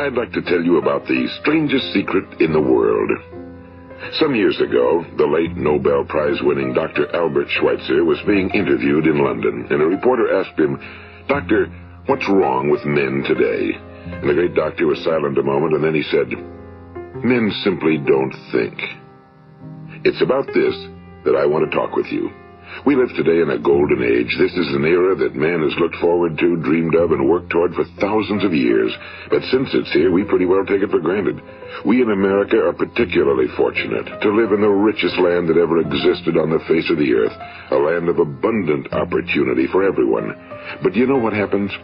I'd like to tell you about the strangest secret in the world. Some years ago, the late Nobel Prize-winning Dr. Albert Schweitzer was being interviewed in London, and a reporter asked him, "Doctor, what's wrong with men today?" And the great doctor was silent a moment, and then he said, "Men simply don't think." It's about this that I want to talk with you. We live today in a golden age. This is an era that man has looked forward to, dreamed of, and worked toward for thousands of years. But since it's here, we pretty well take it for granted. We in America are particularly fortunate to live in the richest land that ever existed on the face of the earth, a land of abundant opportunity for everyone. But do you know what happens?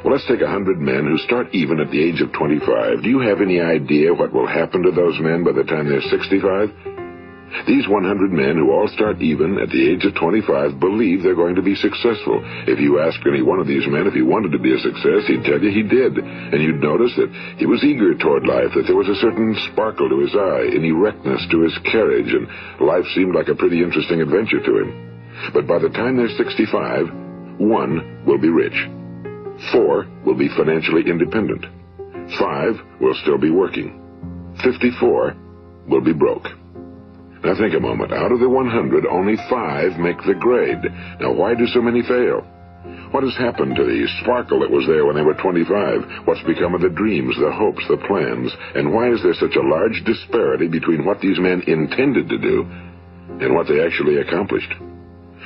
Well, let's take 100 men who start even at the age of 25. Do you have any idea what will happen to those men by the time they're 65? These 100 men who all start even at the age of 25 believe they're going to be successful. If you ask any one of these men if he wanted to be a success, he'd tell you he did. And you'd notice that he was eager toward life, that there was a certain sparkle to his eye, an erectness to his carriage, and life seemed like a pretty interesting adventure to him. But by the time they're 65, 1 will be rich. 4 will be financially independent. 5 will still be working. 54 will be broke. Now think a moment. Out of the 100, only 5 make the grade. Now why do so many fail? What has happened to the sparkle that was there when they were 25? What's become of the dreams, the hopes, the plans? And why is there such a large disparity between what these men intended to do and what they actually accomplished?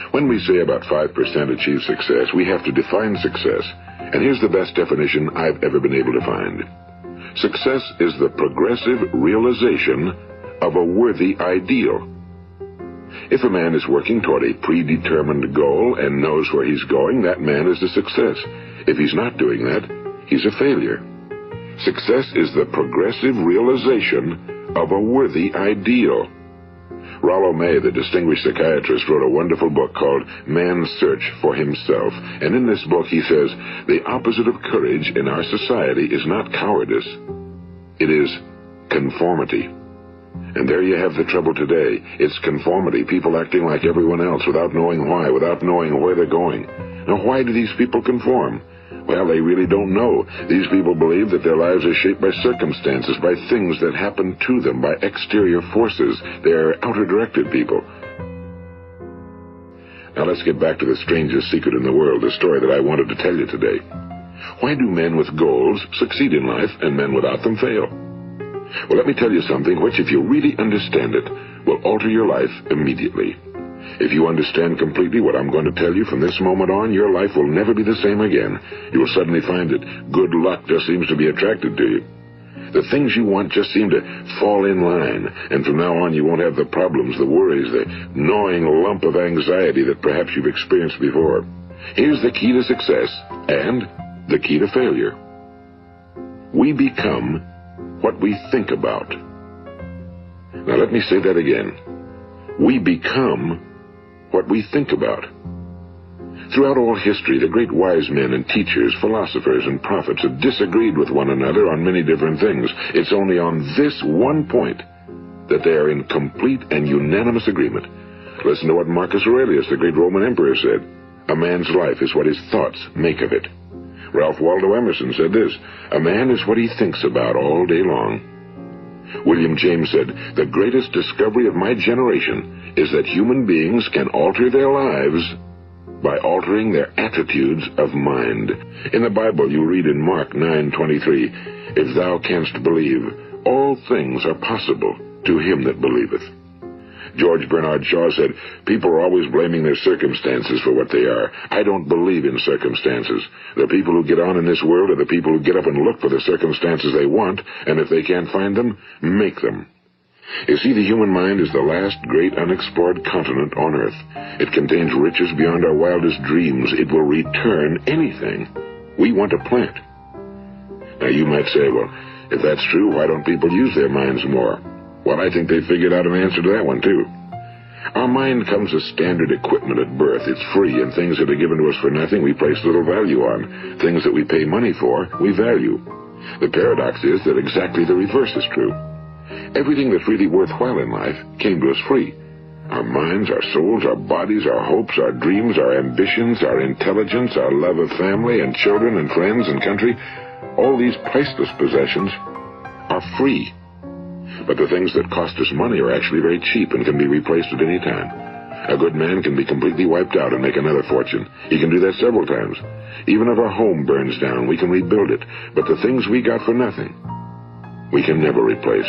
When we say about 5% achieve success, we have to define success. And here's the best definition I've ever been able to find. Success is the progressive realization of a worthy ideal. If a man is working toward a predetermined goal and knows where he's going, that man is a success. If he's not doing that, he's a failure. Success is the progressive realization of a worthy ideal. Rollo May, the distinguished psychiatrist, wrote a wonderful book called Man's Search for Himself. And in this book he says, the opposite of courage in our society is not cowardice. It is conformity. And there you have the trouble today. It's conformity, people acting like everyone else without knowing why, without knowing where they're going. Now, why do these people conform? Well, they really don't know. These people believe that their lives are shaped by circumstances, by things that happen to them, by exterior forces. They're outer-directed people. Now, let's get back to the strangest secret in the world, the story that I wanted to tell you today. Why do men with goals succeed in life and men without them fail? Well, let me tell you something which, if you really understand it, will alter your life immediately. If you understand completely what I'm going to tell you from this moment on, your life will never be the same again. You will suddenly find that good luck just seems to be attracted to you. The things you want just seem to fall in line, and from now on you won't have the problems, the worries, the gnawing lump of anxiety that perhaps you've experienced before. Here's the key to success and the key to failure. We become what we think about. Now let me say that again. We become what we think about. Throughout all history, the great wise men and teachers, philosophers and prophets have disagreed with one another on many different things. It's only on this one point that they are in complete and unanimous agreement. Listen to what Marcus Aurelius, the great Roman emperor, said. A man's life is what his thoughts make of it. Ralph Waldo Emerson said this, a man is what he thinks about all day long. William James said, the greatest discovery of my generation is that human beings can alter their lives by altering their attitudes of mind. In the Bible, you read in Mark 9:23, if thou canst believe, all things are possible to him that believeth. George Bernard Shaw said, people are always blaming their circumstances for what they are. I don't believe in circumstances. The people who get on in this world are the people who get up and look for the circumstances they want, and if they can't find them, make them. You see, the human mind is the last great unexplored continent on earth. It contains riches beyond our wildest dreams. It will return anything we want to plant. Now, you might say, well, if that's true, why don't people use their minds more? Well, I think they figured out an answer to that one, too. Our mind comes as standard equipment at birth. It's free, and things that are given to us for nothing we place little value on. Things that we pay money for, we value. The paradox is that exactly the reverse is true. Everything that's really worthwhile in life came to us free. Our minds, our souls, our bodies, our hopes, our dreams, our ambitions, our intelligence, our love of family and children and friends and country, All these priceless possessions are free. But the things that cost us money are actually very cheap and can be replaced at any time. A good man can be completely wiped out and make another fortune. He can do that several times. Even if our home burns down, we can rebuild it. But the things we got for nothing, we can never replace.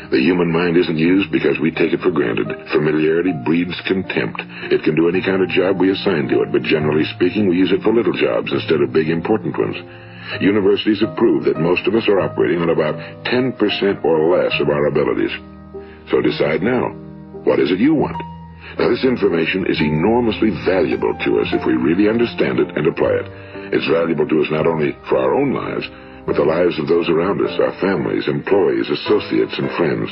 The human mind isn't used because we take it for granted. Familiarity breeds contempt. It can do any kind of job we assign to it, but generally speaking, we use it for little jobs instead of big, important ones. Universities have proved that most of us are operating on about 10% or less of our abilities. So decide now, what is it you want? Now, this information is enormously valuable to us if we really understand it and apply it. It's valuable to us not only for our own lives, but the lives of those around us, our families, employees, associates, and friends.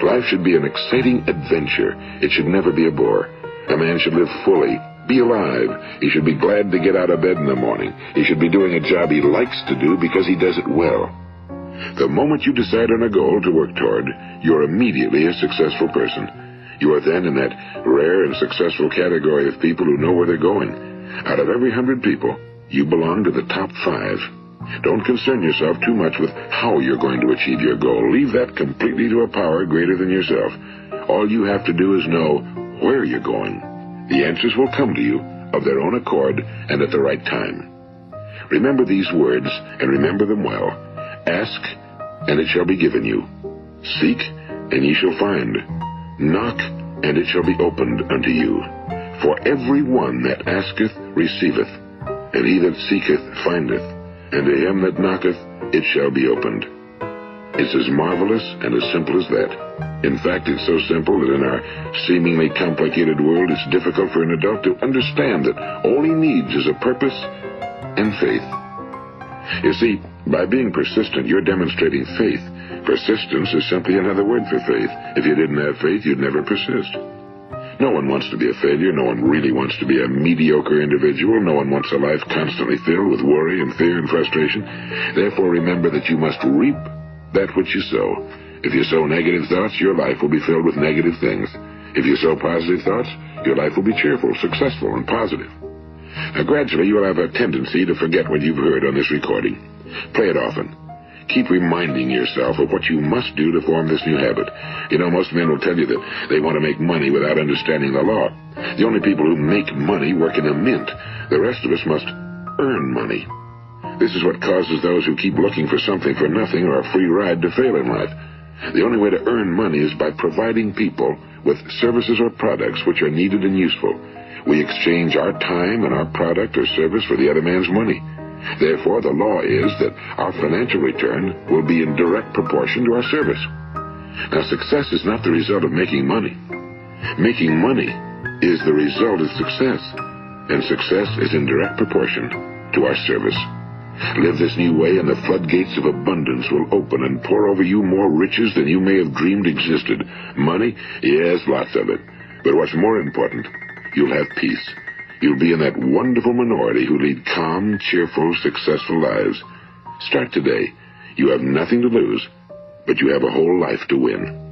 Life should be an exciting adventure. It should never be a bore. A man should live fully, be alive. He should be glad to get out of bed in the morning. He should be doing a job he likes to do because he does it well. The moment you decide on a goal to work toward, you're immediately a successful person. You are then in that rare and successful category of people who know where they're going. Out of every 100 people, you belong to the top 5. Don't concern yourself too much with how you're going to achieve your goal. Leave that completely to a power greater than yourself. All you have to do is know where you're going. The answers will come to you of their own accord and at the right time. Remember these words, and remember them well. Ask, and it shall be given you. Seek, and ye shall find. Knock, and it shall be opened unto you. For every one that asketh receiveth, and he that seeketh findeth, and to him that knocketh it shall be opened. It's as marvelous and as simple as that. In fact, it's so simple that in our seemingly complicated world, it's difficult for an adult to understand that all he needs is a purpose and faith. You see, by being persistent, you're demonstrating faith. Persistence is simply another word for faith. If you didn't have faith, you'd never persist. No one wants to be a failure. No one really wants to be a mediocre individual. No one wants a life constantly filled with worry and fear and frustration. Therefore, remember that you must reap that which you sow. If you sow negative thoughts, your life will be filled with negative things. If you sow positive thoughts, your life will be cheerful, successful, and positive. Now, gradually, you'll have a tendency to forget what you've heard on this recording. Play it often. Keep reminding yourself of what you must do to form this new habit. You know, most men will tell you that they want to make money without understanding the law. The only people who make money work in a mint. The rest of us must earn money. This is what causes those who keep looking for something for nothing or a free ride to fail in life. The only way to earn money is by providing people with services or products which are needed and useful. We exchange our time and our product or service for the other man's money. Therefore, the law is that our financial return will be in direct proportion to our service. Now, success is not the result of making money. Making money is the result of success, and success is in direct proportion to our service. Live this new way, and the floodgates of abundance will open and pour over you more riches than you may have dreamed existed. Money? Yes, lots of it. But what's more important, you'll have peace. You'll be in that wonderful minority who lead calm, cheerful, successful lives. Start today. You have nothing to lose, but you have a whole life to win.